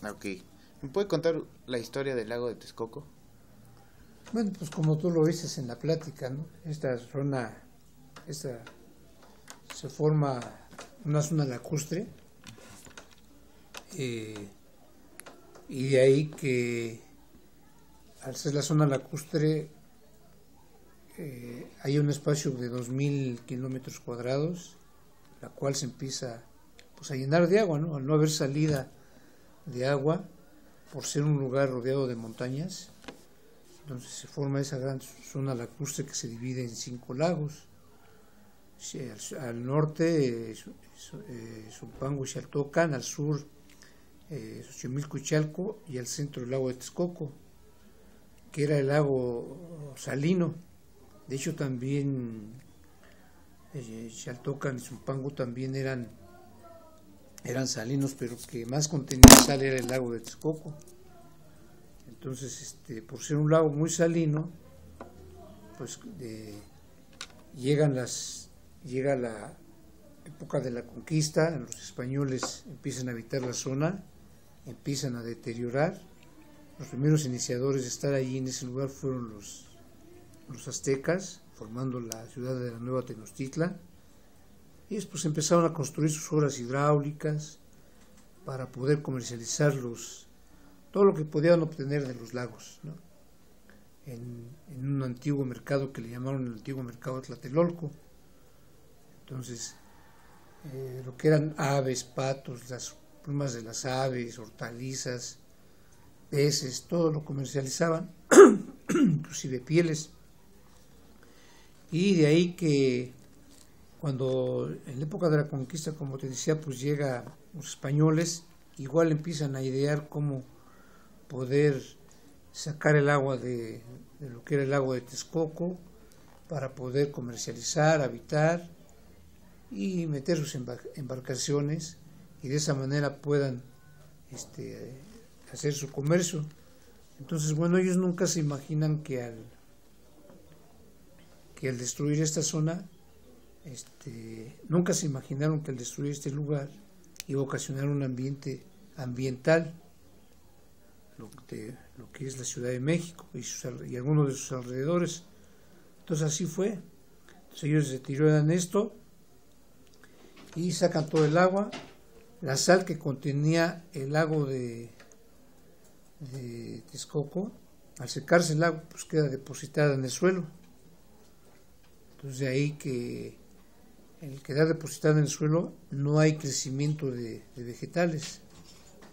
Ok. ¿Me puede contar la historia del lago de Texcoco? Bueno, pues como tú lo dices en la plática, ¿no? Esta zona, esta, se forma una zona lacustre, eh, y de ahí que al ser la zona lacustre hay un espacio de 2000 kilómetros cuadrados, la cual se empieza pues a llenar de agua, ¿no? Al no haber salida de agua, por ser un lugar rodeado de montañas, entonces se forma esa gran zona lacustre que se divide en 5 lagos. Al norte, Zumpango y Xaltocan; al sur, Xochimilco y Chalco; y al centro, el lago de Texcoco, que era el lago salino. De hecho, también Xaltocan y Zumpango también eran salinos, pero que más contenía sal era el lago de Texcoco. Entonces, por ser un lago muy salino, pues llega la época de la conquista, los españoles empiezan a habitar la zona, empiezan a deteriorar. Los primeros iniciadores de estar allí en ese lugar fueron los aztecas, formando la ciudad de la Nueva Tenochtitlan. Ellos pues empezaron a construir sus obras hidráulicas para poder comercializar todo lo que podían obtener de los lagos, ¿no? En un antiguo mercado que le llamaron el antiguo mercado de Tlatelolco. Entonces, lo que eran aves, patos, las plumas de las aves, hortalizas, peces, todo lo comercializaban, inclusive pieles. Y de ahí que cuando en la época de la conquista, como te decía, pues llegan los españoles, igual empiezan a idear cómo poder sacar el agua de lo que era el lago de Texcoco para poder comercializar, habitar y meter sus embarcaciones, y de esa manera puedan hacer su comercio. Entonces, bueno, ellos nunca se imaginan que al destruir esta zona, nunca se imaginaron que al destruir este lugar iba a ocasionar un ambiente ambiental, lo que es la Ciudad de México y algunos de sus alrededores. Entonces así fue. Entonces ellos deterioran esto y sacan todo el agua, la sal que contenía el lago de Texcoco. Al secarse el lago, pues queda depositada en el suelo. Entonces de ahí que al quedar depositada en el suelo no hay crecimiento de vegetales,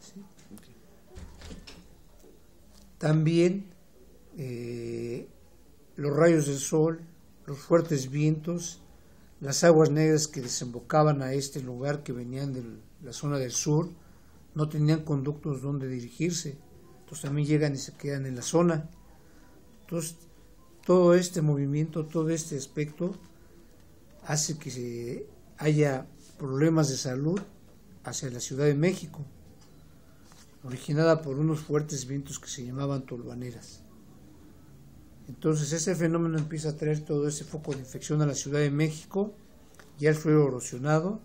¿sí? También los rayos del sol, los fuertes vientos, las aguas negras que desembocaban a este lugar, que venían de la zona del sur, no tenían conductos donde dirigirse. Entonces también llegan y se quedan en la zona. Entonces todo este movimiento, todo este aspecto hace que haya problemas de salud hacia la Ciudad de México, originada por unos fuertes vientos que se llamaban tolvaneras. Entonces ese fenómeno empieza a traer todo ese foco de infección a la Ciudad de México, ya el suelo erosionado.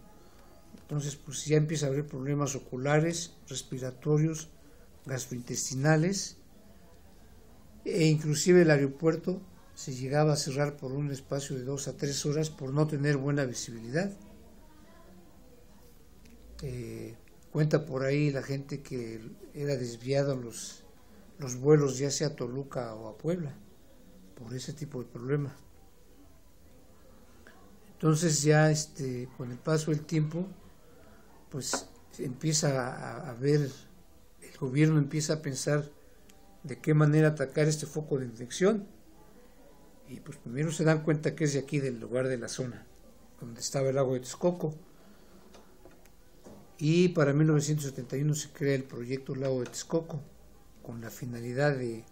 Entonces pues ya empieza a haber problemas oculares, respiratorios, gastrointestinales, e inclusive el aeropuerto se llegaba a cerrar por un espacio de 2 a 3 horas por no tener buena visibilidad. Cuenta por ahí la gente que era desviado los vuelos, ya sea a Toluca o a Puebla, por ese tipo de problema. Entonces ya con el paso del tiempo, pues empieza a ver, el gobierno empieza a pensar de qué manera atacar este foco de infección. Y pues primero se dan cuenta que es de aquí, del lugar de la zona donde estaba el lago de Texcoco. Y para 1971 se crea el proyecto Lago de Texcoco, con la finalidad de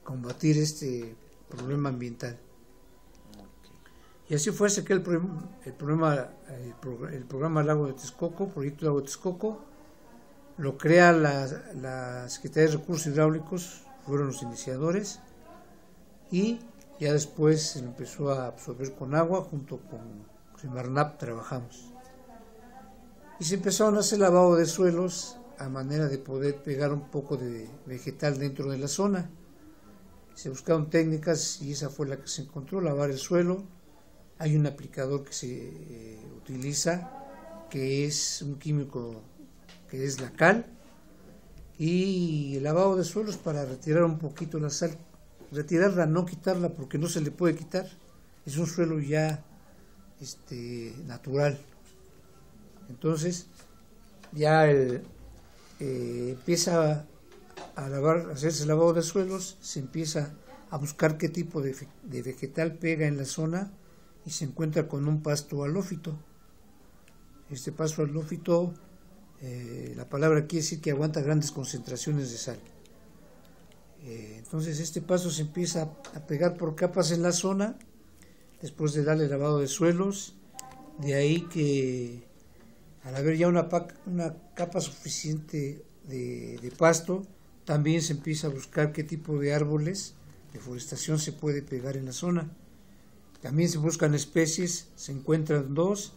combatir este problema ambiental. Y así fue, se crea el programa Lago de Texcoco, proyecto Lago de Texcoco. Lo crea la Secretaría de Recursos Hidráulicos, fueron los iniciadores, y ya después se empezó a absorber con agua. Junto con Semarnat trabajamos. Y se empezaron a hacer lavado de suelos a manera de poder pegar un poco de vegetal dentro de la zona. Se buscaron técnicas y esa fue la que se encontró, lavar el suelo. Hay un aplicador que se utiliza, que es un químico que es la cal, y el lavado de suelos para retirar un poquito la sal, retirarla, no quitarla porque no se le puede quitar, es un suelo ya natural. Entonces ya empieza a hacerse el lavado de suelos, se empieza a buscar qué tipo de vegetal pega en la zona y se encuentra con un pasto halófito. Este pasto halófito, la palabra quiere decir que aguanta grandes concentraciones de sal. Entonces este pasto se empieza a pegar por capas en la zona, después de darle lavado de suelos. De ahí que al haber ya una capa suficiente de pasto, también se empieza a buscar qué tipo de árboles de forestación se puede pegar en la zona. También se buscan especies, se encuentran dos,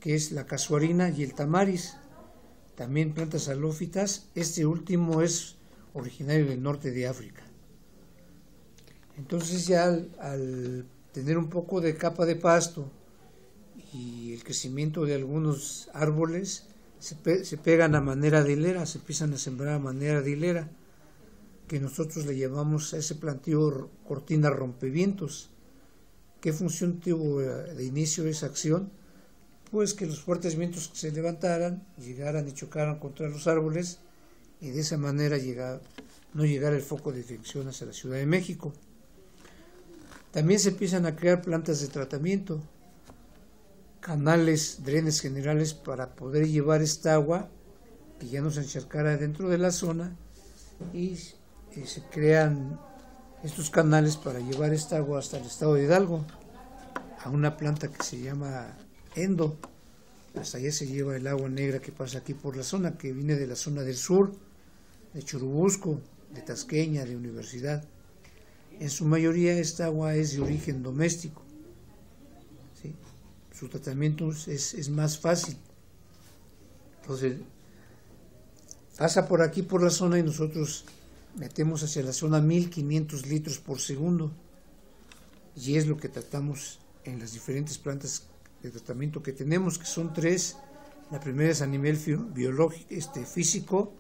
que es la casuarina y el tamaris, también plantas halófitas. Este último es originario del norte de África. Entonces ya al tener un poco de capa de pasto y el crecimiento de algunos árboles, se pegan a manera de hilera, se empiezan a sembrar a manera de hilera, que nosotros le llamamos a ese plantío cortina rompevientos. ¿Qué función tuvo de inicio esa acción? Pues que los fuertes vientos se levantaran, llegaran y chocaran contra los árboles, y de esa manera no llegara el foco de infección hacia la Ciudad de México. También se empiezan a crear plantas de tratamiento, canales, drenes generales para poder llevar esta agua que ya no se encharcara dentro de la zona, y se crean estos canales para llevar esta agua hasta el estado de Hidalgo, a una planta que se llama Endo. Hasta allá se lleva el agua negra que pasa aquí por la zona, que viene de la zona del sur, de Churubusco, de Tasqueña, de Universidad. En su mayoría esta agua es de origen doméstico, ¿sí? Su tratamiento es más fácil. Entonces pasa por aquí por la zona y nosotros metemos hacia la zona 1500 litros por segundo, y es lo que tratamos en las diferentes plantas de tratamiento que tenemos, que son tres. La primera es a nivel biológico, físico.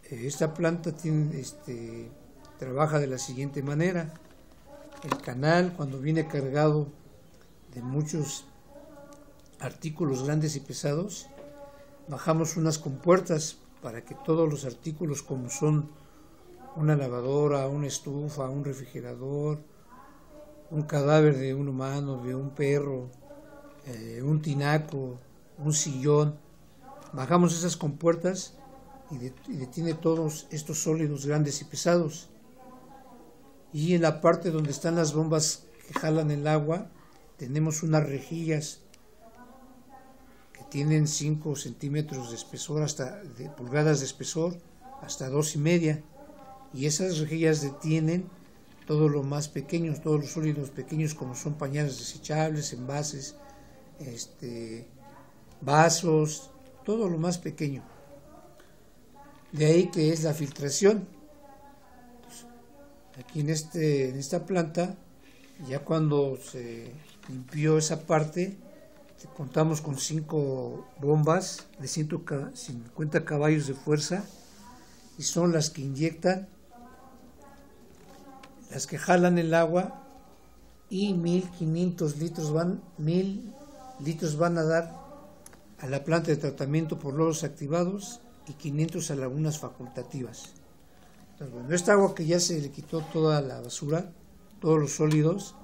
Esta planta trabaja de la siguiente manera. El canal, cuando viene cargado de muchos artículos grandes y pesados, bajamos unas compuertas para que todos los artículos, como son una lavadora, una estufa, un refrigerador, un cadáver de un humano, de un perro, un tinaco, un sillón, bajamos esas compuertas y detiene todos estos sólidos grandes y pesados. Y en la parte donde están las bombas que jalan el agua, tenemos unas rejillas que tienen 5 centímetros de espesor, de pulgadas de espesor, hasta 2,5, y esas rejillas detienen todo lo más pequeño, todos los sólidos pequeños, como son pañales desechables, envases, vasos, todo lo más pequeño. De ahí que es la filtración. Aquí en esta planta, ya cuando se limpió esa parte, contamos con 5 bombas de 150 caballos de fuerza, y son las que inyectan, las que jalan el agua, y 1500 litros 1000 litros van a dar a la planta de tratamiento por lodos activados y 500 a lagunas facultativas. Entonces, bueno, esta agua que ya se le quitó toda la basura, todos los sólidos,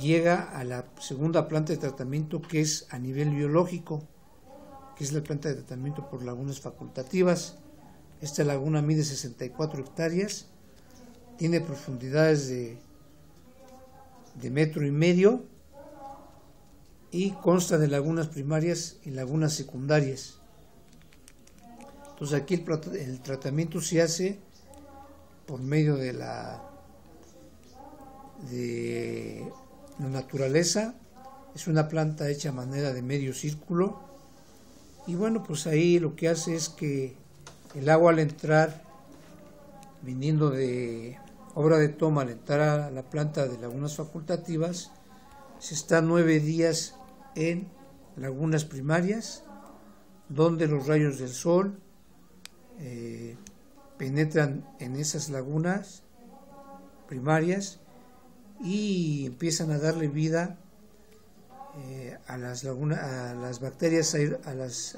llega a la segunda planta de tratamiento, que es a nivel biológico, que es la planta de tratamiento por lagunas facultativas. Esta laguna mide 64 hectáreas, tiene profundidades de 1,5 metros y consta de lagunas primarias y lagunas secundarias. Entonces aquí el tratamiento se hace por medio de la naturaleza. Es una planta hecha a manera de medio círculo, Y bueno, pues ahí lo que hace es que el agua al entrar, viniendo de obra de toma, al entrar a la planta de lagunas facultativas, se está 9 días en lagunas primarias, donde los rayos del sol penetran en esas lagunas primarias y empiezan a darle vida a las lagunas, a las bacterias, a las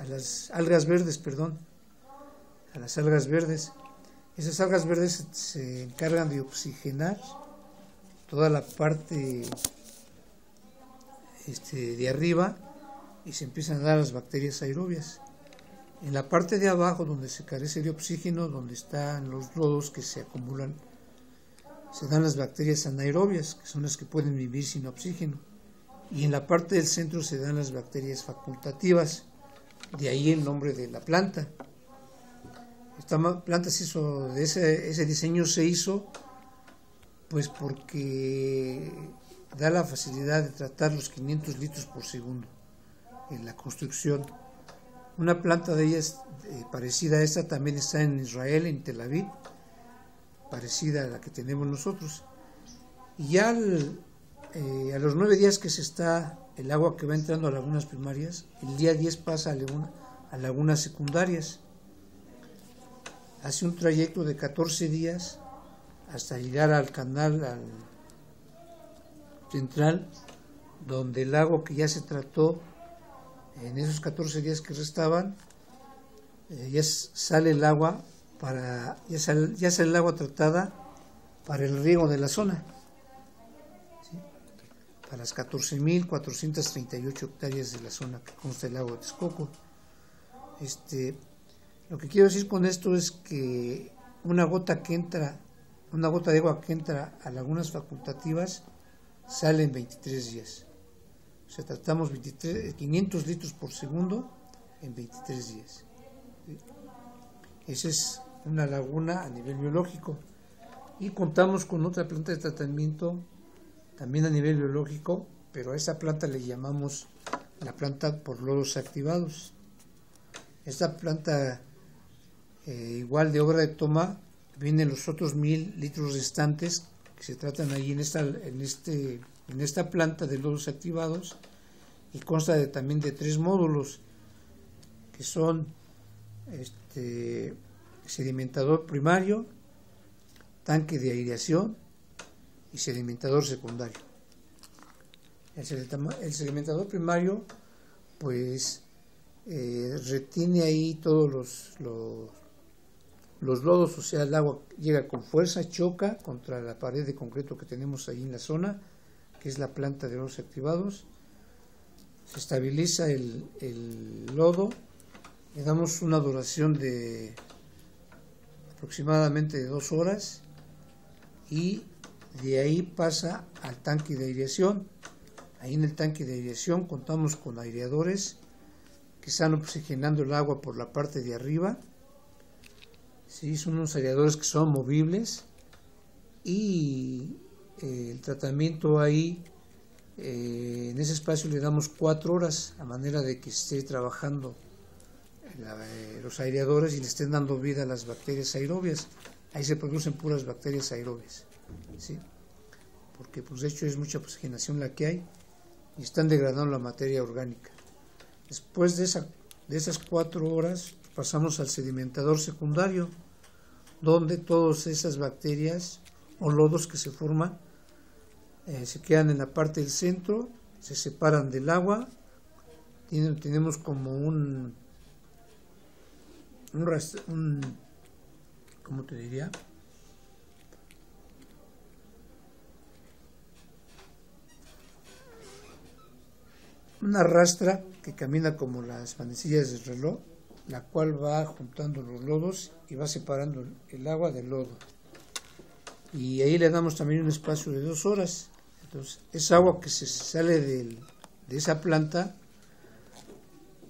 algas verdes, a las algas verdes. Esas algas verdes se encargan de oxigenar toda la parte de arriba y se empiezan a dar las bacterias aerobias. En la parte de abajo, donde se carece de oxígeno, donde están los lodos que se acumulan, se dan las bacterias anaerobias, que son las que pueden vivir sin oxígeno. Y en la parte del centro se dan las bacterias facultativas, de ahí el nombre de la planta. Esta planta se hizo, ese diseño se hizo pues porque da la facilidad de tratar los 500 litros por segundo en la construcción. Una planta de ellas parecida a esta también está en Israel, en Tel Aviv, parecida a la que tenemos nosotros. Y ya a los 9 días que se está el agua que va entrando a lagunas primarias, el día 10 pasa a lagunas secundarias. Hace un trayecto de 14 días hasta llegar al canal central, donde el agua que ya se trató en esos 14 días que restaban, ya sale el agua ya sale el agua tratada para el riego de la zona, ¿sí? Para las 14.438 hectáreas de la zona que consta el lago de Texcoco. Lo que quiero decir con esto es que una gota de agua que entra a lagunas facultativas sale en 23 días. O sea, tratamos 500 litros por segundo en 23 días. ¿Sí? Esa es una laguna a nivel biológico. Y contamos con otra planta de tratamiento también a nivel biológico, pero a esa planta le llamamos la planta por lodos activados. Esta planta, igual de obra de toma, vienen los otros 1.000 litros restantes que se tratan ahí en esta planta de lodos activados, y consta también de 3 módulos que son sedimentador primario, tanque de aireación y sedimentador secundario. El sedimentador primario pues retiene ahí todos los lodos, o sea, el agua llega con fuerza, choca contra la pared de concreto que tenemos ahí en la zona, que es la planta de lodos activados, se estabiliza el lodo, le damos una duración de aproximadamente de 2 horas y de ahí pasa al tanque de aireación. Ahí en el tanque de aireación contamos con aireadores que están oxigenando el agua por la parte de arriba. Sí, son unos aireadores que son movibles, y el tratamiento ahí, en ese espacio le damos 4 horas, a manera de que esté trabajando los aireadores y le estén dando vida a las bacterias aerobias. Ahí se producen puras bacterias aerobias, ¿sí? Porque pues de hecho es mucha oxigenación la que hay y están degradando la materia orgánica. Después de esas 4 horas pasamos al sedimentador secundario, donde todas esas bacterias o lodos que se forman se quedan en la parte del centro, se separan del agua. Tenemos como ¿cómo te diría? Una rastra que camina como las manecillas del reloj, la cual va juntando los lodos y va separando el agua del lodo. Y ahí le damos también un espacio de 2 horas. Entonces, esa agua que se sale de esa planta,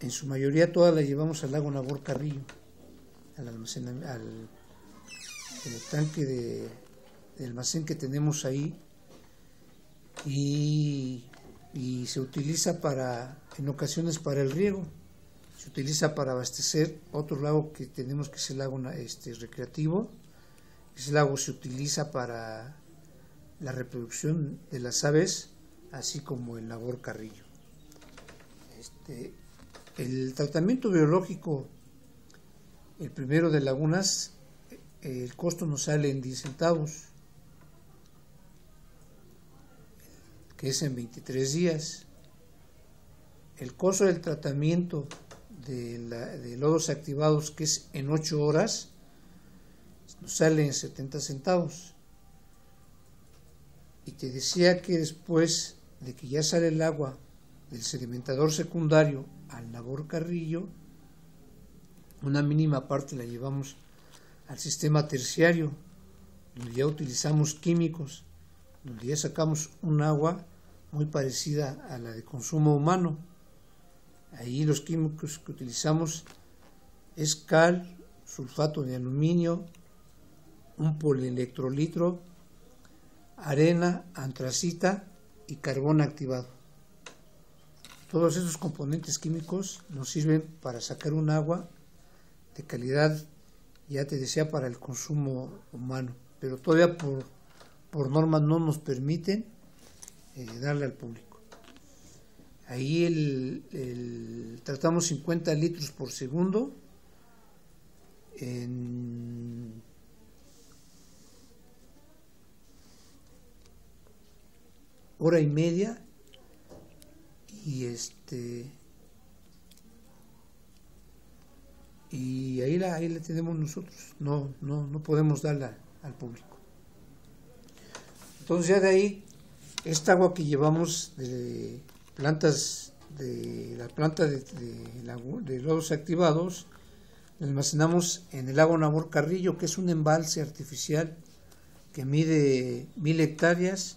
en su mayoría toda la llevamos al lago Nabor Carrillo, al el tanque de almacén que tenemos ahí, y se utiliza en ocasiones para el riego. se utiliza para abastecer otro lago que tenemos, que es el lago recreativo. Ese lago se utiliza para la reproducción de las aves, así como el labor Carrillo. El tratamiento biológico, el primero de lagunas, el costo nos sale en 10 centavos, que es en 23 días. El costo del tratamiento de lodos activados, que es en 8 horas, nos sale en 70 centavos. Y te decía que después de que ya sale el agua del sedimentador secundario al labor Carrillo, una mínima parte la llevamos al sistema terciario, donde ya utilizamos químicos, donde ya sacamos un agua muy parecida a la de consumo humano. Ahí los químicos que utilizamos es cal, sulfato de aluminio, un polielectrolitro, arena, antracita y carbón activado. Todos esos componentes químicos nos sirven para sacar un agua de calidad, ya te decía, para el consumo humano, pero todavía por norma no nos permiten darle al público. Ahí tratamos 50 litros por segundo en hora y media, y ahí la tenemos nosotros, no podemos darla al público. Entonces ya de ahí, esta agua que llevamos de plantas, de la planta de lodos activados, la almacenamos en el lago Nabor Carrillo, que es un embalse artificial que mide 1000 hectáreas,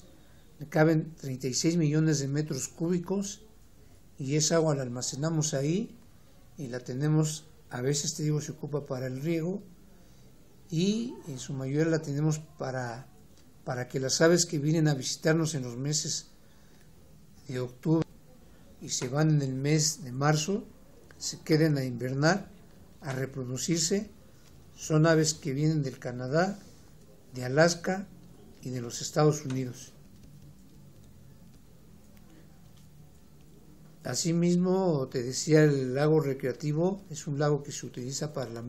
le caben 36 millones de metros cúbicos, y esa agua la almacenamos ahí y la tenemos, a veces te digo, se ocupa para el riego, y en su mayoría la tenemos para que las aves que vienen a visitarnos en los meses de octubre y se van en el mes de marzo, se queden a invernar, a reproducirse. Son aves que vienen del Canadá, de Alaska y de los Estados Unidos. Asimismo, te decía, el lago recreativo es un lago que se utiliza para la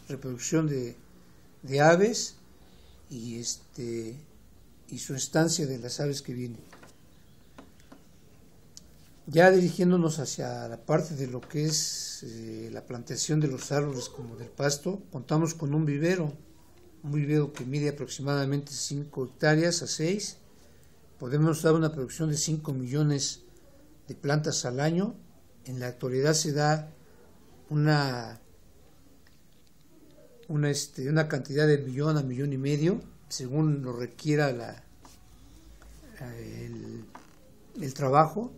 reproducción de aves y su estancia de las aves que vienen. Ya dirigiéndonos hacia la parte de lo que es la plantación de los árboles como del pasto, contamos con un vivero que mide aproximadamente 5 hectáreas a 6. Podemos dar una producción de 5 millones de plantas al año. En la actualidad se da una cantidad de millón a millón y medio, según lo requiera el trabajo.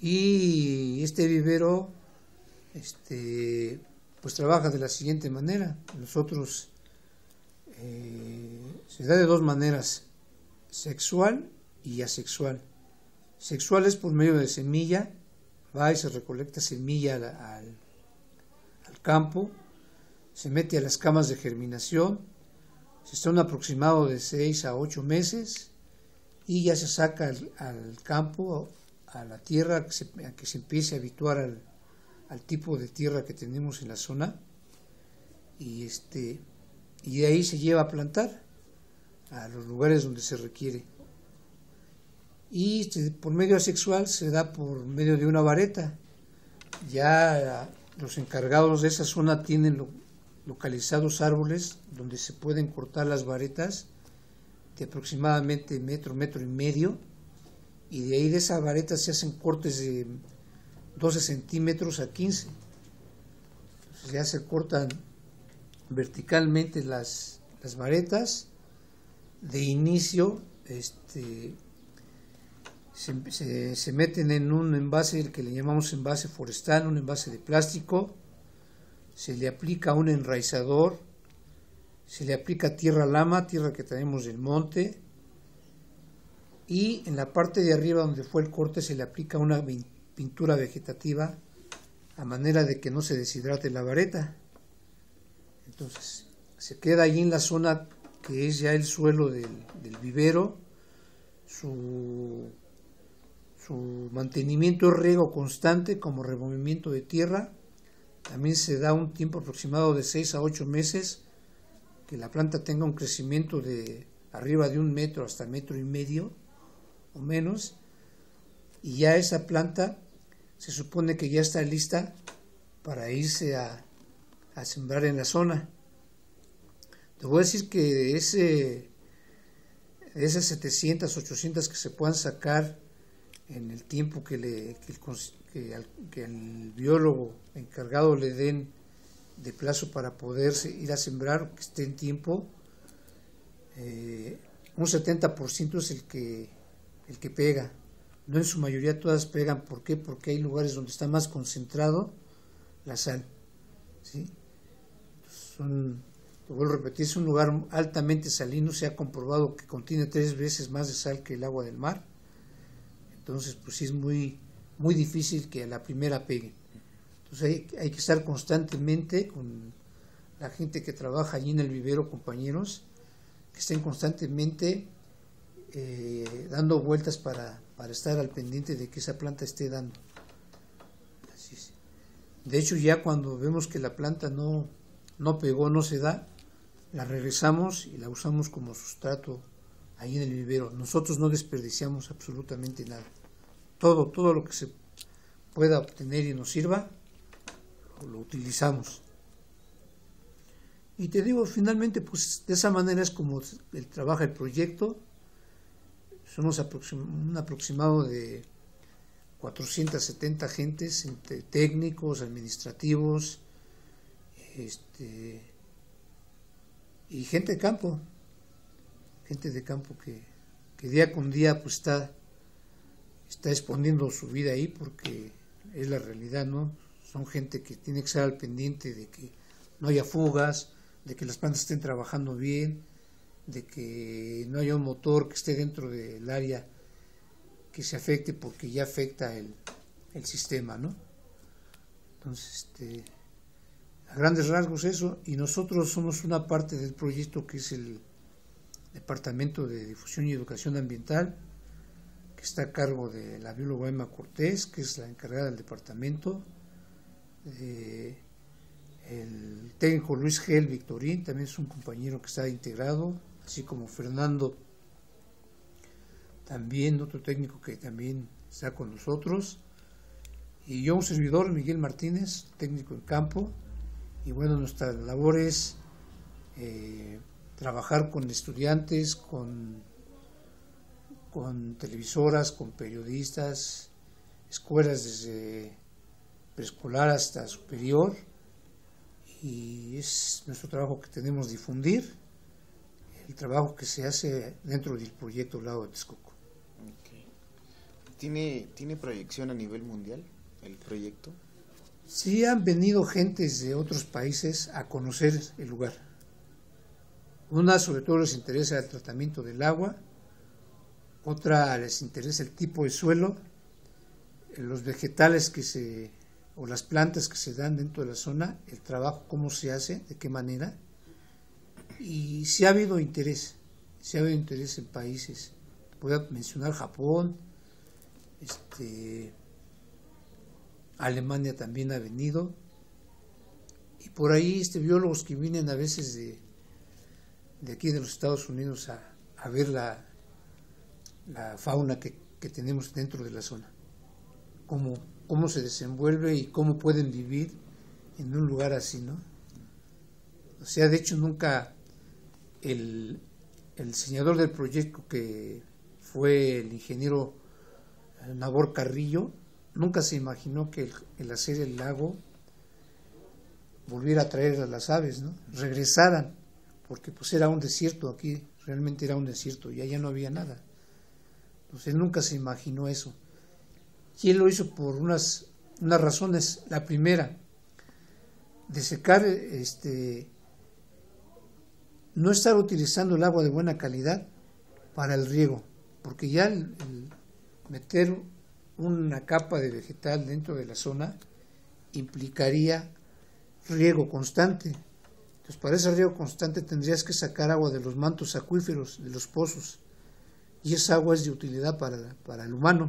Y este vivero pues trabaja de la siguiente manera. Nosotros se da de dos maneras: sexual y asexual. Sexual es por medio de semilla, va y se recolecta semilla al campo, se mete a las camas de germinación, se está un aproximado de 6 a 8 meses y ya se saca al campo, a la tierra, a que se empiece a habituar al tipo de tierra que tenemos en la zona, y de ahí se lleva a plantar a los lugares donde se requiere. Y por medio asexual se da por medio de una vareta. Ya los encargados de esa zona tienen localizados árboles donde se pueden cortar las varetas de aproximadamente metro y medio, y de ahí de esa vareta se hacen cortes de 12 centímetros a 15. Entonces ya se cortan verticalmente las varetas. De inicio se meten en un envase, el que le llamamos envase forestal, un envase de plástico. Se le aplica un enraizador, se le aplica tierra lama, tierra que traemos del monte, y en la parte de arriba donde fue el corte se le aplica una pintura vegetativa a manera de que no se deshidrate la vareta. Entonces se queda allí en la zona que es ya el suelo del vivero. Su mantenimiento es riego constante como removimiento de tierra. También se da un tiempo aproximado de 6 a 8 meses que la planta tenga un crecimiento de arriba de 1 metro hasta 1,5 metros o menos, y ya esa planta se supone que ya está lista para irse a sembrar en la zona. Te voy a decir que de esas 700, 800 que se puedan sacar en el tiempo que el biólogo encargado le den de plazo para poderse ir a sembrar, que esté en tiempo, un 70% es el que pega. No en su mayoría todas pegan. ¿Por qué? Porque hay lugares donde está más concentrado la sal, ¿sí? Te vuelvo a repetir, es un lugar altamente salino. Se ha comprobado que contiene 3 veces más de sal que el agua del mar. Entonces, pues sí es muy, muy difícil que a la primera pegue. Entonces hay que estar constantemente con la gente que trabaja allí en el vivero, compañeros, que estén constantemente dando vueltas para estar al pendiente de que esa planta esté dando. Así es. De hecho, ya cuando vemos que la planta no pegó, no se da, la regresamos y la usamos como sustrato ahí en el vivero. Nosotros no desperdiciamos absolutamente nada. Todo lo que se pueda obtener y nos sirva, lo utilizamos. Y te digo, finalmente, pues de esa manera es como trabaja el proyecto. Somos un aproximado de 470 gentes, entre técnicos, administrativos, y gente de campo que día con día pues está exponiendo su vida ahí, porque es la realidad, ¿no? Son gente que tiene que estar al pendiente de que no haya fugas, de que las plantas estén trabajando bien, de que no haya un motor que esté dentro del área que se afecte, porque ya afecta el sistema, ¿no? Entonces, a grandes rasgos eso, y nosotros somos una parte del proyecto que es el Departamento de Difusión y Educación Ambiental, que está a cargo de la bióloga Emma Cortés, que es la encargada del departamento, el técnico Luis Gel Victorín, también es un compañero que está integrado, así como Fernando, también otro técnico que también está con nosotros, y yo, un servidor, Miguel Martínez, técnico en campo. Y bueno, nuestra labor es trabajar con estudiantes, con televisoras, con periodistas, escuelas desde preescolar hasta superior, y es nuestro trabajo que tenemos difundir el trabajo que se hace dentro del proyecto Lago de Texcoco. Okay. ¿Tiene proyección a nivel mundial el proyecto? Sí, han venido gentes de otros países a conocer el lugar. Una, sobre todo, les interesa el tratamiento del agua. Otra, les interesa el tipo de suelo, los vegetales o las plantas que se dan dentro de la zona, el trabajo, cómo se hace, de qué manera. Y sí ha habido interés en países. Voy a mencionar Japón, Alemania también ha venido, y por ahí biólogos que vienen a veces de aquí de los Estados Unidos a ver la fauna que tenemos dentro de la zona, cómo se desenvuelve y cómo pueden vivir en un lugar así, ¿no? O sea, de hecho nunca el diseñador del proyecto, que fue el ingeniero Nabor Carrillo, nunca se imaginó que el hacer el lago volviera a traer a las aves, ¿no? Regresaran, porque pues era un desierto aquí, realmente era un desierto, y allá no había nada. Entonces él nunca se imaginó eso. Y él lo hizo por unas razones. La primera, de secar, no estar utilizando el agua de buena calidad para el riego, porque ya el meter una capa de vegetal dentro de la zona implicaría riego constante. Entonces, para ese riego constante tendrías que sacar agua de los mantos acuíferos, de los pozos, y esa agua es de utilidad para el humano.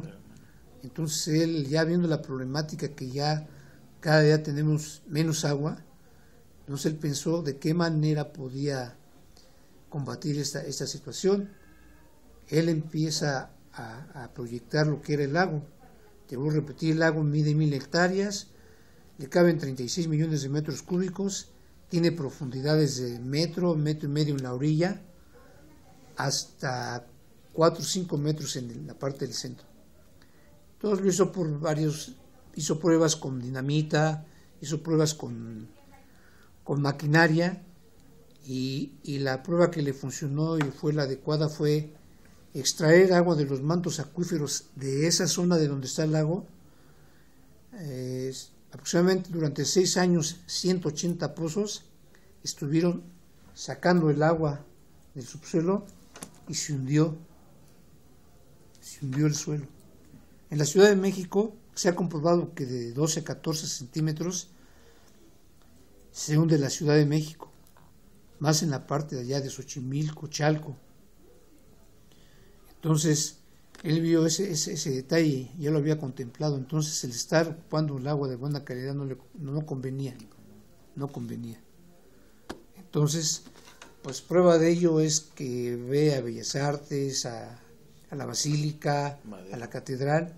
Entonces él, ya viendo la problemática que ya cada día tenemos menos agua, entonces él pensó de qué manera podía combatir esta situación. Él empieza a proyectar lo que era el lago. Te voy a repetir, el lago mide 1000 hectáreas, le caben 36 millones de metros cúbicos, tiene profundidades de metro, metro y medio en la orilla, hasta 4 o 5 metros en la parte del centro. Entonces lo hizo hizo pruebas con dinamita, hizo pruebas con maquinaria, y la prueba que le funcionó y fue la adecuada fue extraer agua de los mantos acuíferos de esa zona de donde está el lago. Aproximadamente durante 6 años, 180 pozos estuvieron sacando el agua del subsuelo y se hundió el suelo. En la Ciudad de México se ha comprobado que de 12 a 14 centímetros se hunde la Ciudad de México, más en la parte de allá de Xochimilco, Chalco. Entonces, él vio ese detalle, ya lo había contemplado. Entonces, el estar ocupando el agua de buena calidad no convenía. Entonces, pues prueba de ello es que ve a Bellas Artes, a la Basílica, a la Catedral.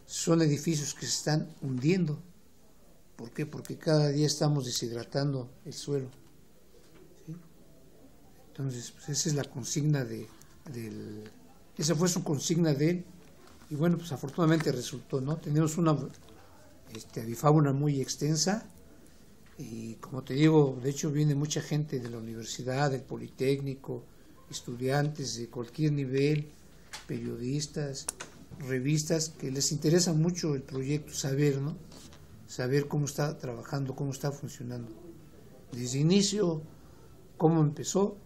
Son edificios que se están hundiendo. ¿Por qué? Porque cada día estamos deshidratando el suelo. ¿Sí? Entonces, pues esa es la consigna esa fue su consigna de él, y bueno, pues afortunadamente resultó, ¿no? Tenemos una avifauna muy extensa, y como te digo, de hecho viene mucha gente de la universidad, del Politécnico, estudiantes de cualquier nivel, periodistas, revistas, que les interesa mucho el proyecto, saber, ¿no? Saber cómo está trabajando, cómo está funcionando. Desde inicio, cómo empezó,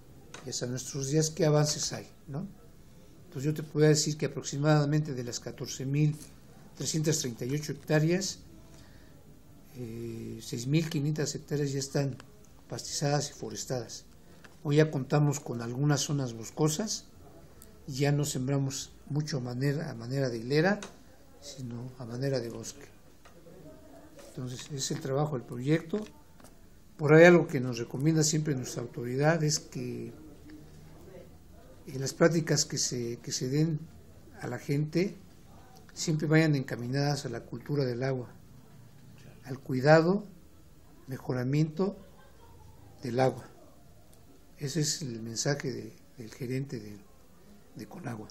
y hasta nuestros días, qué avances hay, ¿no? Entonces yo te puedo decir que aproximadamente de las 14.338 hectáreas, 6.500 hectáreas ya están pastizadas y forestadas. Hoy ya contamos con algunas zonas boscosas, y ya no sembramos mucho a manera de hilera, sino a manera de bosque. Entonces es el trabajo del proyecto. Por ahí algo que nos recomienda siempre nuestra autoridad es que en las pláticas que se den a la gente siempre vayan encaminadas a la cultura del agua, al cuidado, mejoramiento del agua. Ese es el mensaje del gerente de Conagua.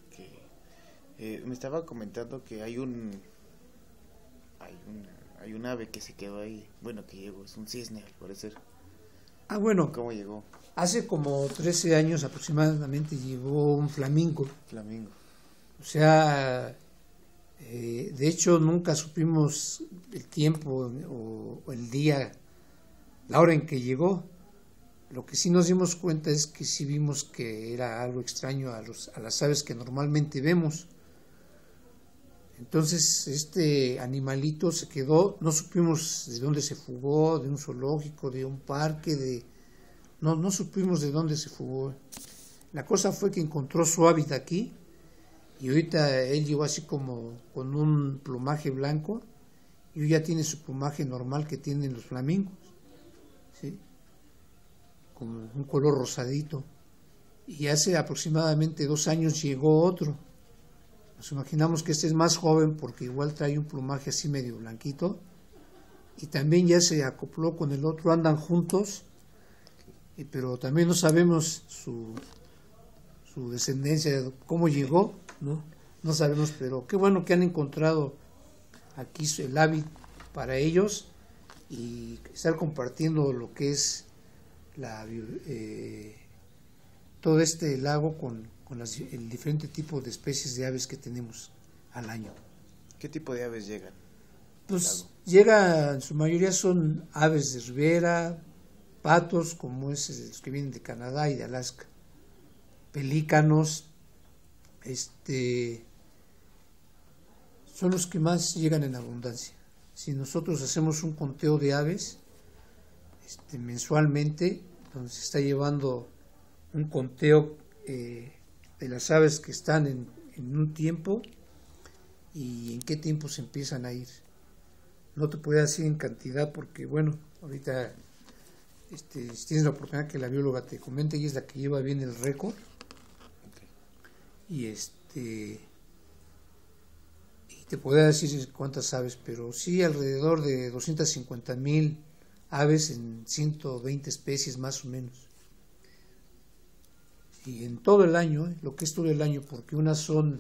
Okay. Me estaba comentando que hay un ave que se quedó ahí, bueno, que llegó, es un cisne al parecer. Bueno, ¿Cómo llegó? Hace como 13 años aproximadamente llegó un flamingo. O sea, de hecho nunca supimos el tiempo o el día, la hora en que llegó. Lo que sí nos dimos cuenta es que sí vimos que era algo extraño a las aves que normalmente vemos. Entonces este animalito se quedó, no supimos de dónde se fugó, de un zoológico, de un parque, no supimos de dónde se fugó. La cosa fue que encontró su hábitat aquí, y ahorita él llegó así como con un plumaje blanco, y hoy ya tiene su plumaje normal que tienen los flamingos, ¿sí? Con un color rosadito. Y hace aproximadamente 2 años llegó otro. Nos imaginamos que este es más joven porque igual trae un plumaje así medio blanquito, y también ya se acopló con el otro, andan juntos, pero también no sabemos su descendencia, cómo llegó, no sabemos, pero qué bueno que han encontrado aquí el hábitat para ellos, y estar compartiendo lo que es todo este lago con el diferente tipo de especies de aves que tenemos al año. ¿Qué tipo de aves llegan? Pues en su mayoría son aves de ribera, patos, como los que vienen de Canadá y de Alaska, pelícanos, son los que más llegan en abundancia. Si nosotros hacemos un conteo de aves mensualmente, donde se está llevando un conteo de las aves que están en un tiempo y en qué tiempo se empiezan a ir. No te puedo decir en cantidad porque, bueno, ahorita si tienes la oportunidad que la bióloga te comente, ella es la que lleva bien el récord. Y y te podría decir cuántas aves, pero sí alrededor de 250,000 aves en 120 especies más o menos. Y en todo el año, lo que es todo el año, porque unas son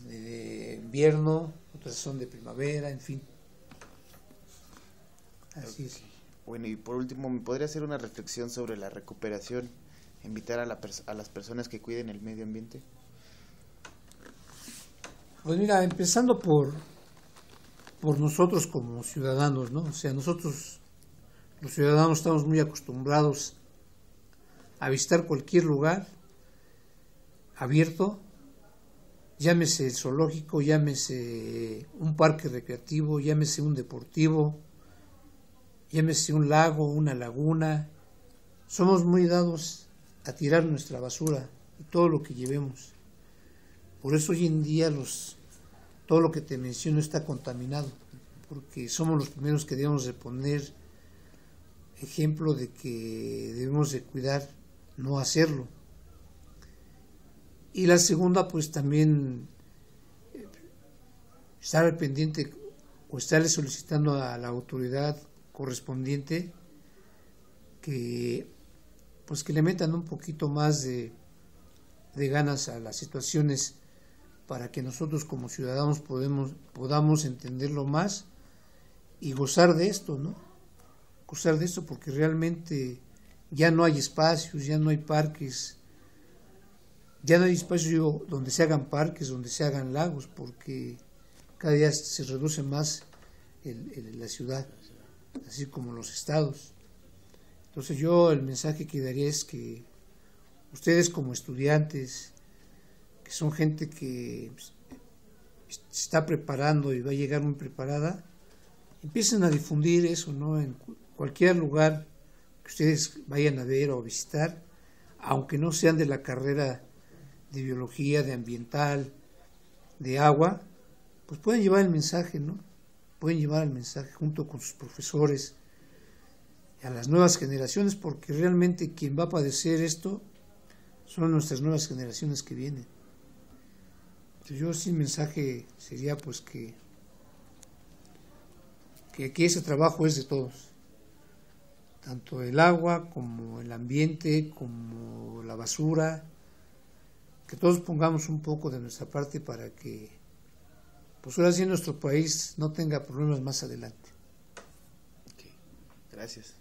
de invierno, otras son de primavera, en fin. Así es. Bueno, y por último, ¿me podría hacer una reflexión sobre la recuperación? Invitar a las personas que cuiden el medio ambiente. Pues mira, empezando por nosotros como ciudadanos, ¿no? O sea, nosotros los ciudadanos estamos muy acostumbrados a visitar cualquier lugar abierto, llámese zoológico, llámese un parque recreativo, llámese un deportivo, llámese un lago, una laguna. Somos muy dados a tirar nuestra basura y todo lo que llevemos. Por eso hoy en día todo lo que te menciono está contaminado, porque somos los primeros que debemos de poner ejemplo de que debemos de cuidar, no hacerlo. Y la segunda, pues también estar al pendiente o estarle solicitando a la autoridad correspondiente que le metan un poquito más de ganas a las situaciones para que nosotros como ciudadanos podamos entenderlo más y gozar de esto, ¿no? Gozar de esto porque realmente ya no hay espacios, ya no hay parques, ya no hay espacio donde se hagan parques, donde se hagan lagos, porque cada día se reduce más la ciudad, así como los estados. Entonces el mensaje que daría es que ustedes como estudiantes, que son gente que se está preparando y va a llegar muy preparada, empiecen a difundir eso, ¿no? En cualquier lugar que ustedes vayan a ver o visitar, aunque no sean de la carrera de biología, de ambiental, de agua, pues pueden llevar el mensaje, ¿no? Pueden llevar el mensaje junto con sus profesores a las nuevas generaciones, porque realmente quien va a padecer esto son nuestras nuevas generaciones que vienen. Entonces el mensaje sería pues que ese trabajo es de todos, tanto el agua como el ambiente, como la basura, que todos pongamos un poco de nuestra parte para que pues ahora sí nuestro país no tenga problemas más adelante. Okay. Gracias.